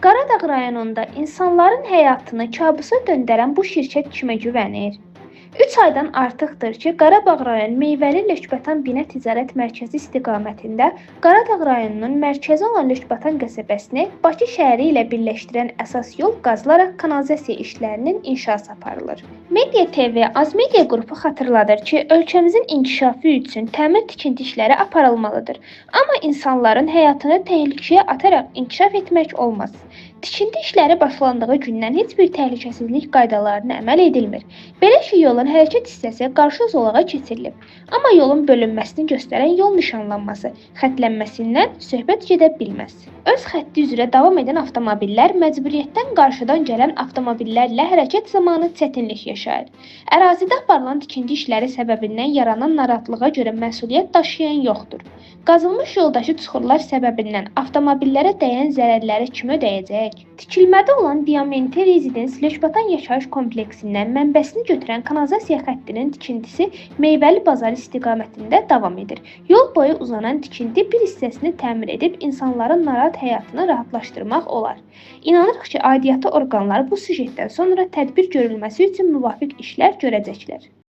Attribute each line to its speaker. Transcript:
Speaker 1: Qaradağ rayonunda insanların həyatını kabusa döndərən bu şirkət kimə güvənir? 3 aydan artıqdır ki, Qarabağ rayon Meyvəli Lökbatan Bina Ticarət Mərkəzi istiqamətində Qaradağ rayonunun mərkəzi olan Lökbatan qəsəbəsini Bakı şəhəri ilə birləşdirən əsas yol qazılaraq kanalizasiya işlərinin inşası aparılır. Media TV Azmedia qrupu xatırladır ki, ölkəmizin inkişafı üçün təmir tikinti işləri aparılmalıdır. Amma insanların həyatını təhlükəyə ataraq inkişaf etmək olmaz. Tikinti işləri başlandığı gündən heç bir təhlükəsizlik qaydalarına əməl edilmir. Belə ki, yolun hərəkət hissəsi qarşı zolağa keçirilib. Amma yolun bölünməsini göstərən yol nişanlanması xəttlənməsindən söhbət gedə bilməz. Öz xətti üzrə davam edən avtomobillər məcburiyyətdən qarşıdan gələn avtomobillərlə hərəkət zamanı çətinlik yaşayır. Ərazidə aparılan tikinti işləri səbəbindən yaranan narahatlığa görə məsuliyyət daşıyan yoxdur. Qazılmış yoldakı çuxurlar səbəbindən avtomobillərə dəyən zərərləri kim ödəyəcək? Tikilmədə olan Diamante Rezidens Lökbatan yaşayış kompleksindən mənbəsini götürən kanalizasiya xəttinin tikintisi Meyvəli bazarı istiqamətində davam edir. Yol boyu uzanan tikinti bir hissəsini təmir edib insanların narahat həyatını rahatlaşdırmaq olar. İnanırıq ki, aidiyyatı orqanlar bu süjetdən sonra tədbir görülməsi üçün müvafiq işlər görəcəklər.